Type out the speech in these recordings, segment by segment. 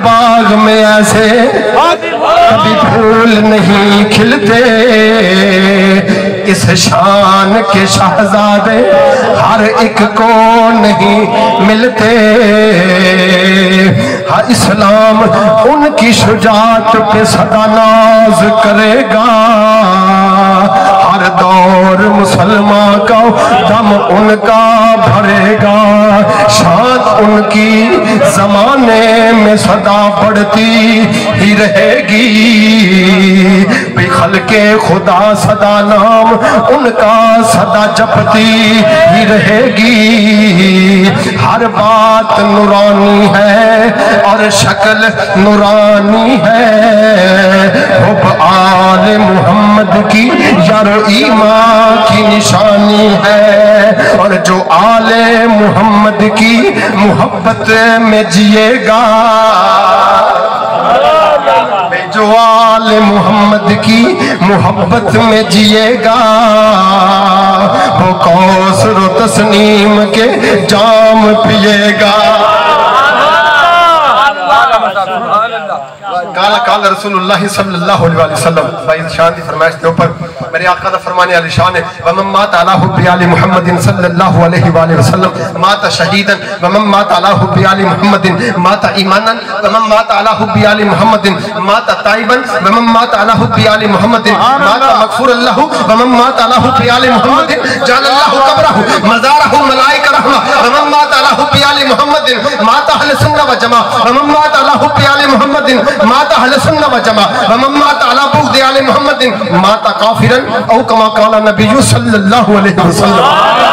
باغ میں ایسے کبھی پھول نہیں کھلتے اس شان کے شہزادے ہر ایک کو نہیں ملتے ہاں اسلام ان کی شجاعت پہ سدا ناز کرے گا ہر دور مسلمان کا دم ان کا بھرے گا شان ان کی زمانے میں سدا بڑھتی ہی رہے گی بے خلق خدا سدا نام ان کا سدا جپتی ہی رہے گی ہر بات نورانی ہے اور شکل نورانی ہے حب آل محمد کی یار ایمان کی نشانی ہے اور جو آل محمد کی محبت میں جیے گا جو آل محمد کی محبت میں جیے گا وہ کوثر و تسنیم کے جام پیے گا قال رسول اللہ صلی اللہ علیہ وسلم بھائی شان دی فرمائش کے اوپر میرے آقا دا فرمانے علی شان ہے ومن مات علی حب آل محمد صلی اللہ علیہ وآلہ وسلم مات شہیدا ومن مات علی حب آل محمد مات ایمانا ومن مات علی حب آل محمد مات تائبا ومن مات علی حب آل محمد مات مغفور اللہ ومن مات علی حب آل محمد جعل اللہ قبرہ مزارہ ملائکہ رحمہ ومن مات علی حب آل محمد مات اہل سنہ و جماعہ ومن مات علی حب آل محمد مات اہل سنہ و جماعہ ومن مات علی بغض آل محمد مات کافرا او کما قال نبی صلی اللہ علیہ وسلم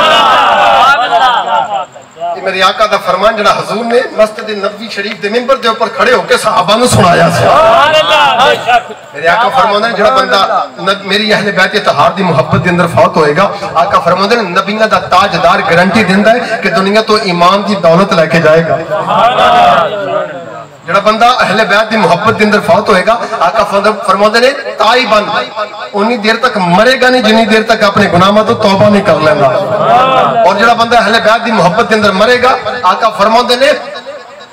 میرے آقا دا فرمان جڑا حضور نے مسجد نبوی شریف دے منبر دے اوپر کھڑے ہو کے صحابہ نے سنایا سی میرے آقا فرمان ہے جڑا بندہ میری اہل بیت طہار دی محبت دے اندر فوت ہوئے گا آقا فرمان ہے نبینا دا تاجدار گارنٹی دیندا ہے کہ دنیا تو ایمان دی دولت لے کے جائے گا جڑا بندہ اہل بیت دی محبت دے اندر فوت ہوئے گا آقا فرماتے نے تائبن انہی دیر تک مرے گا نہیں جنہی دیر تک اپنے گناہوں تو توبہ نہیں کر لینا اور جڑا بندہ اہل بیت دی محبت دے اندر مرے گا آقا فرماتے نے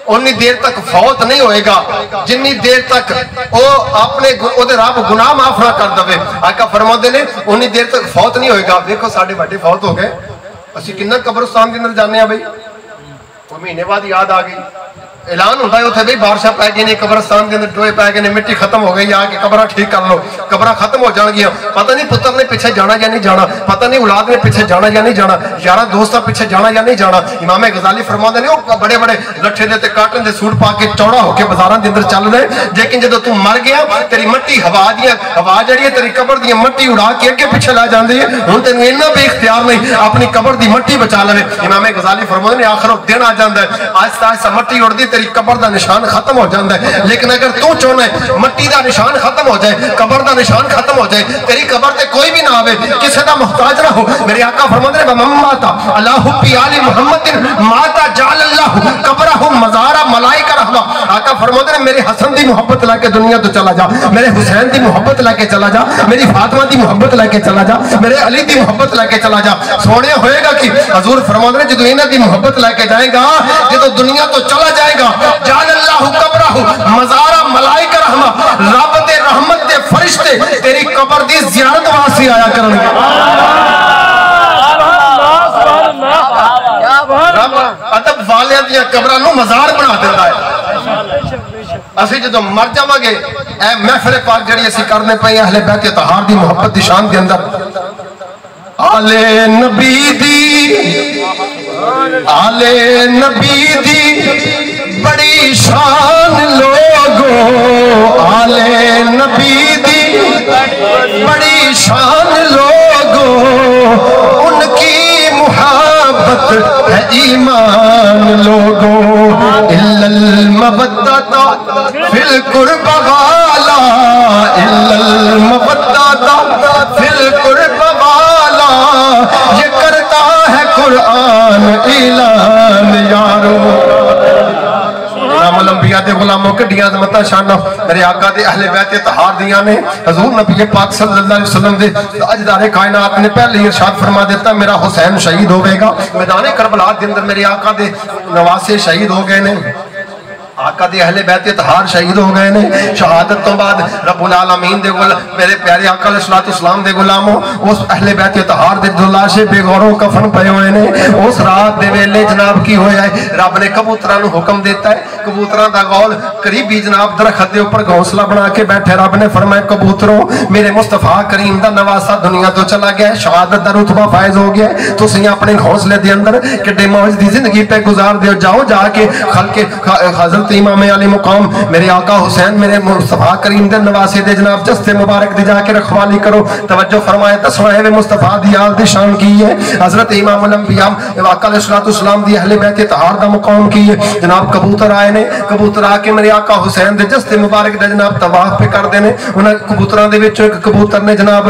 انہی دیر تک فوت نہیں ہوئے گا جنہی دیر تک وہ اپنے رب گناہ معاف نہ کر دے آقا فرماتے نے انہی دیر تک فوت نہیں ہوئے گا دیکھو ساڑھے بڑے فوت ہو گئے اسی کنہ قبرستان کے اندر جانے ہیں بھائی وہ مہینے بعد یاد آ گئی اعلان ہوتا ہے اتھے بھئی بارشاہ پائے گئے نہیں قبرستان کے اندر ڈوئے پائے گئے نہیں مٹی ختم ہو گئی آگے قبرہ ٹھیک کر لو قبرہ ختم ہو جان گیا پتہ نہیں پتر نے پیچھے جانا یا نہیں جانا پتہ نہیں اولاد نے پیچھے جانا یا نہیں جانا یارہ دوستہ پیچھے جانا یا نہیں جانا امام غزالی فرماتے ہیں بڑے بڑے لٹھے دیتے کاٹن دے سوٹ پا کے چوڑا ہو کے بازاران دے اندر چل رہے لیکن جدو تم مر گیا تیری مٹی ہوا جڑی ہے تیری قبر دی مٹی اڑا کے اگے پیچھے لا جاندی ہے ہن تینوں اتنا بے اختیار نہیں اپنی قبر دی مٹی بچا لے امام غزالی فرماتے ہیں آخر دن آ جاندا ہے آہستہ آہستہ مٹی اڑ دی تیری قبر دا نشان ختم ہو جاندہ ہے لیکن اگر تو چونا ہے مٹی دا نشان ختم ہو جائے قبر دا نشان ختم ہو جائے تیری قبر تے کوئی بھی نہ آوے کسے دا محتاج نہ ہو میرے آقا فرماتے ہیں وَمَن مَاتَ عَلَىٰ حُبِّ آلِ مُحَمَّدٍ مَاتَ جَعَلَ اللَّهُ قَبْرَهُ مَزَارَ مَلَائِکَ رَحْمَةً آقا فرماتے ہیں میرے حسن دی محبت لے کے دنیا تو چلا جا میرے حسین دی محبت لے کے چلا جا میری فاطمہ دی محبت لے کے چلا جا میرے علی دی محبت لے کے چلا جا سونے ہوئے گا کہ حضور فرماتے ہیں جدو انہاں دی محبت لے کے جائے گا جدو دنیا تو چلا جائے گا جعل اللہ قبرہ مزارہ ملائکہ رحمہ رب دے رحمت دے فرشتے تیری قبر دی زیارت واسطے آیا کرنگے رب ادب والے دیا قبرہ نو مزار بنا دیتا ہے اسی جدو مر جاواں گے اے محفل پاک جڑی اسی کرنے پہ اہل بیت طہار دی محبت دی شان دے اندر آل نبی دی بڑی شان لوگو آل نبی دی بڑی شان لوگو ان کی محبت ہے ایمان لوگو الا المودۃ فی القرب والا الا المودۃ فی القرب والا یہ کرتا ہے قرآن اعلان یارو امام الانبیاء دے غلاموں کے ڈیاں عظمتاں شاناں میرے آقا دے اہل بیت طہار دیاں نے حضور نبی پاک صلی اللہ علیہ وسلم دے تاجدار کائنات نے پہلے ارشاد فرما دیتا میرا حسین شہید ہوئے گا میدان کربلا دے اندر میرے آقا دے نواسے شہید ہو گئے نے आका दे अहले बैत इतहार शहीद हो गए ने। शहादत तो बाद रब्बुल आलमीन दे मेरे प्यारे आका अलैहिस्सलाम दे गुलामों उस अहले बैत इतहार दे जो लाशे बेगौरों कफन पए हुए ने उस रात दे वेले जनाब की होया है रब ने कबूतरां नूं हुक्म देता है। कबूतरां दा गौल करीबी जनाब दरखत दे उपर घोंसला बना के बैठे। रब ने फरमाया कबूतरों मेरे मुस्तफा करीम दा नवासा दुनिया तो चला गया है, शहादत दा रुतबा फायज हो गया है। तुसीं अपने घोंसले दे अंदर किड्डे मौज दी जिंदगी पे गुजार दिओ। जाओ जाके खलके हजरत इमाम अली मुकाम मेरे आका हुसैन मेरे मुस्तफा करीम दे नवासे दे जनाब जस्ते मुबारक दी जाके रखवाली करो। तवज्जो फरमाए दसवां है मुस्तफा दी आल दी शान की है। हजरत इमाम अल-अंबिया आका अलैहिस्सलाम दी अहले बैत तहार दा मुकाम की है। जनाब कबूतर आए ने, कबूतर आके मेरे आका हुसैन दे जस्ते मुबारक दा जनाब तवाफ पे कर देने। उन्हां कबूतरां दे विच एक कबूतर ने जनाब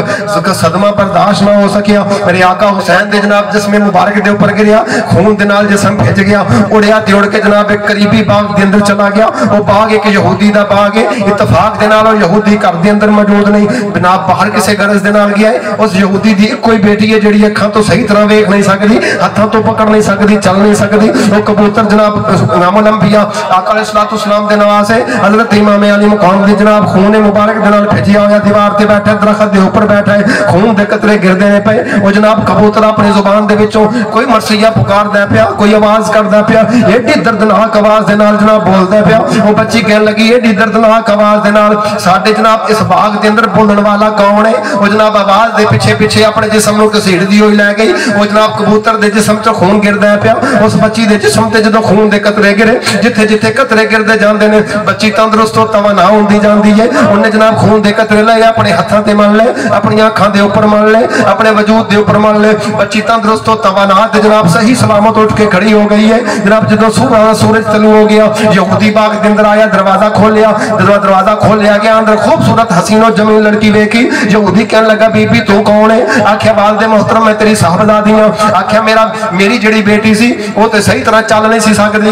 सदमा बर्दाश्त ना हो सकिया, मेरे आका हुसैन दे जनाब जिस्म मुबारक दे ऊपर गिरिया, खून दे नाल जिस्म भिज गया, उड़िया ते उड़ के जनाब एक करीबी बाग दे अंदर चला गया। वो बाग एक यहूदी दा बाग है, इत्तफाक दे नाल यहूदी घर दे अंदर मौजूद नहीं, जनाब बाहर किसी गरज दे नाल गया है। उस यहूदी दी कोई बेटी है जिहड़ी अखां तो सही तरह वेख नहीं सकदी, हत्थां तो पकड़ नहीं सकदी, चल नहीं सकदी। वो कबूतर जनाब इमाम अल-अंबिया आका अलैहिस्सलाम दे नवासे हजरत इमाम अली मुकाम दे जनाब खून मुबारक दे नाल भिजिया होया दीवार ते बैठा, दरखत दे ऊपर बैठा है, खून दे कतरे गिरदे ने पे। वो जनाब कबूतर अपनी जुबान दे विचों कोई मरसिया पुकारदा पिया, कोई आवाज करदा पिया, एडी दर्दनाक आवाज दे नाल जनाब बोलदा पिया। वो बच्ची कहन लगी एडी दर्दनाक आवाज दे नाल साडे जनाब इस बाग दे अंदर बोलण वाला कौन है? वो जनाब आवाज दे पिछे पिछे अपने जिस्म नूं घसीटदी होई लै गई। वो जनाब कबूतर दे जिस्म चों खून गिरदा पिया। उस बच्ची दे जिस्म ते जदों खून दे कतरे गिरे, जिथे जिथे कतरे गिरदे जांदे ने बच्ची तंदुरुस्त तवाना हुंदी जांदी है। उन्हें जनाब खून दे कतरे ले अपने हत्थां ते मल ले, अपनी अखां दे उपर मल ले, अपने वजूद दे उपर मल ले। बच्ची तंदुरुस्त तवाना ते जनाब सही सलामत उठ के खड़ी हो गई है। जनाब जदों सूरज तलू हो गया, यहूदी बाग के अंदर आया, दरवाजा खोलिया, दरवाजा खोलिया गया, अंदर खूबसूरत हसीनो जमीन लड़की वेखी। यहूदी कहने लगा बीबी तू कौन है? आख्या वालिद मोहतरम मैं तेरी साहबजादी हां। आख्या मेरी जिहड़ी बेटी सी वो तो सही तरह चल नहीं सी सकदी,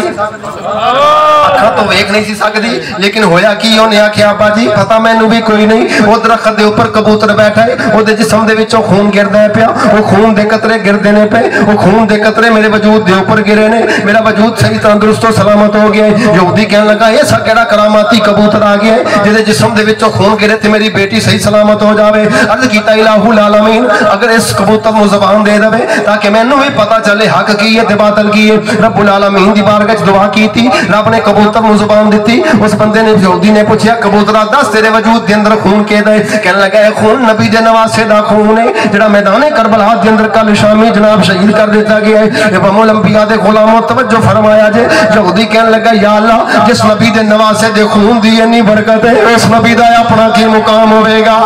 अखां तो वेख नहीं सी सकदी, लेकिन होया की उन्हें आख्या अब्बा जी पता मैनू भी कोई नहीं। वो दरखत दे उपर कबूतर बैठा है, ओदे जिस्म दे विचों खून गिरदा पिया, वो खून दे कतरे गिरदे ने पे, वो खून दे कतरे मेरे वजूद दे उपर गिरे ने, मेरा वजूद सही तंदुरुस्त सलामत हो गया है। यहूदी कहने लगा ऐसा केड़ा करामाती कबूतर आ गया है जिहदे जिस्म दे विचों खून गिरे ते मेरी बेटी सही सलामत हो जावे। अर्ज कीता इलाहुल आलमीन अगर इस कबूतर नूं ज़बान दे देवे ताकि मैनू भी पता चले हक की है ते बातिल की है। रब्बुल आलमीन दी बारगाह च दुआ कीती, रब ने कबूतर नूं ज़बान दित्ती। उस बंदे ने यहूदी ने पूछया कबूतरा दस तेरे वजूद दे अंदर खून केदा है? कहने लगा ए खून नबी दे नवासे दा खून है जिहड़ा मैदाने करबला दे अंदर कल शामी जनाब शहीद कर दिता गया है। इमामुल अंबिया दे गुलामों तवज्जो फरमाया जे। यहूदी कहने लगा या अल्लाह जिस नबी दे नवासे दे खून दी इन्नी बरकत है उस नबी दा अपना की मुकाम होवेगा।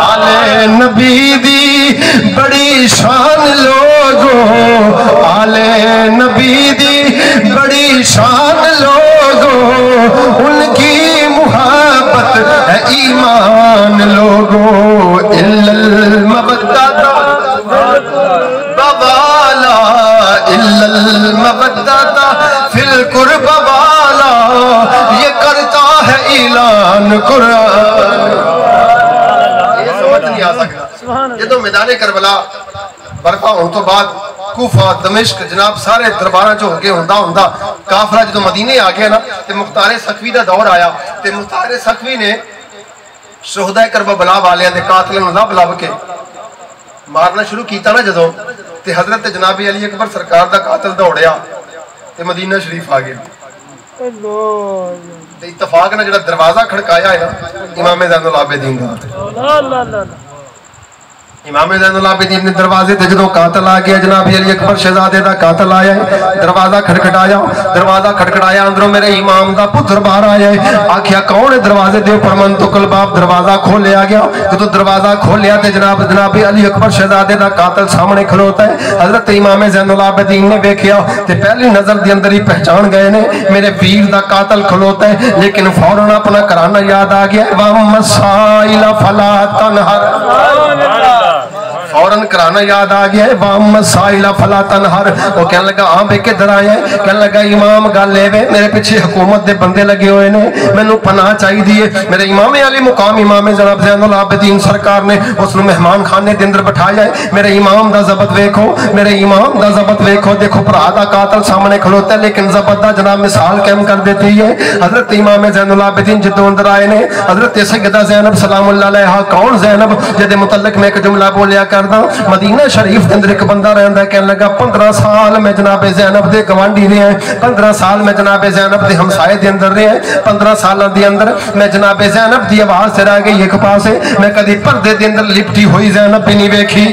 आले नबी दी बड़ी शान लोगो, आले नबी दी बड़ी शान लोगो, उनकी मुहब्बत है ईमान लोगो। इल्लल मवद्दता बवाला, इल्लल मवद्दता फिल कुर्ब वाला, ये करता है ऐलान कुरान। ये समझ नहीं आ सकता। ये तो मैदाने करबला बर्फा होने तो बाद कूफा दमिश्क जनाब सारे दरबार च होके हुंदा काफला जो मदीने आ गया ना ते मुख्तारे सखवी का दौर आया ते मुख्तारे सखवी ने शोहदा करबला वालियां दे कातलां नूं लभ के मारना शुरू किया ना जदों ते हजरत जनाब अली अकबर सरकार दा कातल दौड़िया ते मदीना शरीफ आ गया। ते इत्तफाक ने जिहड़ा दरवाजा खड़काया है ना इमाम ज़ैनुल आबिदीन दा, इमाम ज़ैनुल आबिदीन ने दरवाजे ते जदों कातल आ गया जनाब अली अकबर शहजादे दा कातल आया है, दरवाजा खड़खड़ाया अंदरों मेरे इमाम दा पुत्र बाहर आया है। आखिया कौन है दरवाजे दे उपर मंतुकल बाब, दरवाजा खोलिया गया। जदों दरवाजा खोलिया ते जनाब अली अकबर शहजादे दा कातल सामने खलोता है। हजरत इमाम ज़ैनुल आबिदीन ने वेखिया ते पहली नजर दे अंदर ही पहचान गए ने मेरे वीर दा कातल खलोता है, लेकिन फौरन अपना घराना याद आ गया। व मसाइल फला तनहर, फौरन कराना याद आ गया है, वाम साइला फला तनहर। वो कहने लगा हाँ बे किधर आया है? कहने लगा इमाम गल है मेरे पीछे हुकूमत के बंदे लगे हुए ने, मैनू पनाह चाहिए। मेरे इमाम अली मुकाम इमाम जनाब ज़ैनुल आबिदीन सरकार ने उसनु मेहमान खाने के अंदर बिठाया है। मेरे इमाम दा ज़बत वेखो, मेरे इमाम दा ज़बत वेखो। देखो भरा दा कातल सामने खड़ोता है लेकिन ज़बत दा जनाब मिसाल कायम कर देती है। हजरत इमाम ज़ैनुल आबिदीन जदों अंदर आए ने, हजरत सैयदा ज़ैनब सलामुल्लाह अलैहा, कौन ज़ैनब जिहदे मुतल्लिक मैं एक जुमला बोलिया करदा, मदीना शरीफ के अंदर एक बंदा रहंदा है। कहने लगा 15 साल मैं जनाब ज़ैनब दे गवांढी रहा है, 15 साल मैं जनाब ज़ैनब दे हमसाए दे अंदर रहा है, 15 साल दे अंदर मैं जनाब ज़ैनब दी आवाज़ से रह गई एक पासे, मैं कदी पर्दे दे अंदर लिपटी हुई ज़ैनब भी नहीं वेखी।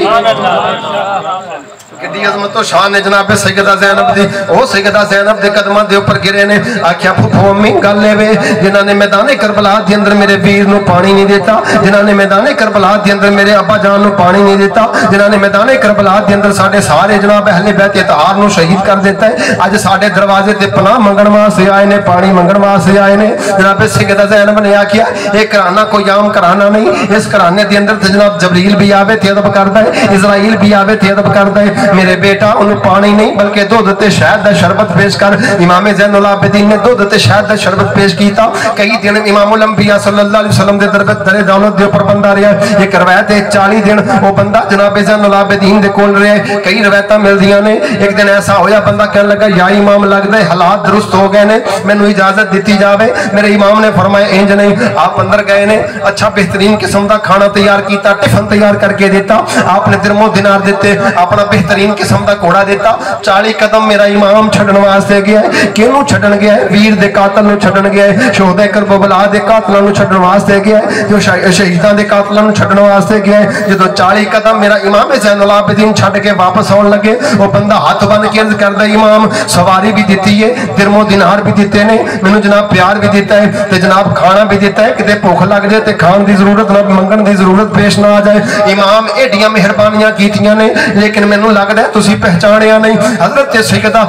किड्डी अज़मत शान ने जनाब सैयदा ज़ैनब दी, ओ सैयदा ज़ैनब दे कदमां दे ऊपर गिरे ने। आख्या फुफो अम्मी गल वे जिन्हां ने मैदान करबला दे अंदर मेरे वीर नूं पानी नहीं दिता, जिन्हां ने मैदान करबला दे अंदर मेरे अब्बा जान नूं पानी नहीं दिता, जिन्हां ने मैदान करबला दे अंदर साडे सारे जनाब अहले बैत इत्तहार नूं शहीद कर दिता है, अज साडे दरवाजे ते पनाह मंगण वास्ते आए ने, पानी मंगण वास्ते आए ने। जनाब सैयदा ज़ैनब ने आख्या ये घराना कोई आम घराना नहीं, इस घराने दे अंदर ते जनाब जबरील भी आवे ते अदब करदा है, इज़राइल भी आवे ते अदब करदा है। मेरे बेटा उन्हें पानी नहीं बल्कि दूध ते शहद का शरबत पेश कर। इमाम ज़ैनुल आबिदीन ने दूध ते शहद का शरबत पेश किया। कई दिन इमामुल अंबिया सल्लल्लाहु अलैहि वसल्लम दे दरे दौलत दे ऊपर बंदा रहा। एक रवायत है 40 दिन वो बंदा जनाब ज़ैनुल आबिदीन दे कोल रहा। कई रवायत मिलदियां ने। एक दिन ऐसा होया बंदा कहने लगा या इमाम लगता है हालात दुरुस्त हो गए ने, मैनू इजाजत दी जाए। मेरे इमाम ने फरमाया इंज नहीं, आप अंदर गए ने, अच्छा बेहतरीन किस्म का खाना तैयार किया, टिफन तैयार करके दिता, आपने दिरमो दिनार दिते, अपना बेहतरीन किस्म का घोड़ा दिता। 40 कदम मेरा इमाम छड्डण वास्ते गया है। किहनू छड्डण गया है? वीर दे कातल नूं छड्डण गया है, शोहदा करबला दे कातलां नूं छड्डण वास्ते गया है, जो शहीदां दे कातलां नूं छड्डण वास्ते गया है। जदों 40 कदम मेरा इमाम ज़ैनुल आबिदीन छड्ड के वापस आउण लगे, वो बंदा हाथ बन के अर्ज करदा इमाम सवारी भी दी है, दिरमो दिनार भी दिते ने, मैनू जनाब प्यार भी दिता है ते जनाब खाना भी दिता है, किते भुख लग जाए ते खाण दी जरूरत ना मंगण दी जरूरत पेश ना आ जाए। इमाम एडियां मेहरबानियां कीतियां ने लेकिन मैनू लगदा है तुसीं पहचानिया नहीं। हजरत सैयदा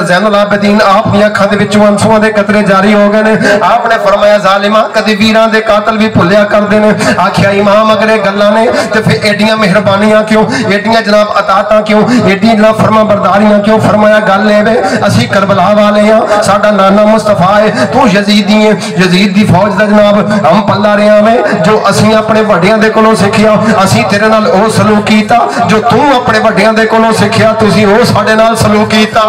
ज़ैनुल आबिदीन आप दी अखां दे विचों अंसुआं दे कतरे जारी हो गए ने। आपने फरमाया जालिमा कदी वीरां दे कातल भी भुल्लिया करदे ने। आखिया इमाम अगर ये गल्लां ने ते फिर एडियां मेहरबानियां क्यों, एडियां जनाब अतातां क्यों, एडी जनाब फरमा बरदारियां क्यों? फरमाया गल वे असीं करबला वाले हां, साडा नाना मुस्तफा है, तू यजीदी है, यजीद दी फौज दा जनाब हम पल्ला रहे हैं। जो असीं अपने वड्डियां दे कोलों सिੱਖਿਆ, असीं तेरे नाल ओ सलूक कीता जो तू अपने वड्डियां दे कोलों सिੱਖਿਆ, तुसीं ओ साडे नाल सलूक कीता।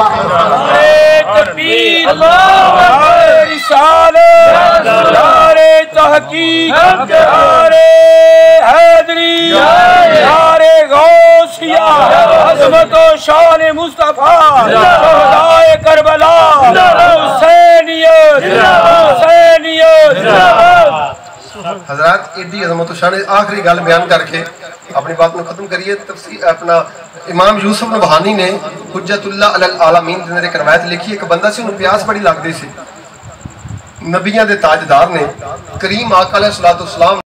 तकबीर नारे रिसालत नारे तहकीक नारे हैदरी नारे गौसिया अज़मत व शान मुस्तफा शोहदाए करबला हुसैनियत हुसैनियत। हजरात एडी अज़मत व शान आखिरी गल बयान करके अपनी बात में खत्म करिए। तफसीर अपना इमाम यूसुफ नबहानी ने हुज्जतुल्लाह अलल आलमीन दे अंदर एक रवायत लिखी। एक बंदा सी, उन्हें प्यास बड़ी लगती सी, नबियां दे ताजदार ने करीम आका अलैहिस्सलातु वस्सलाम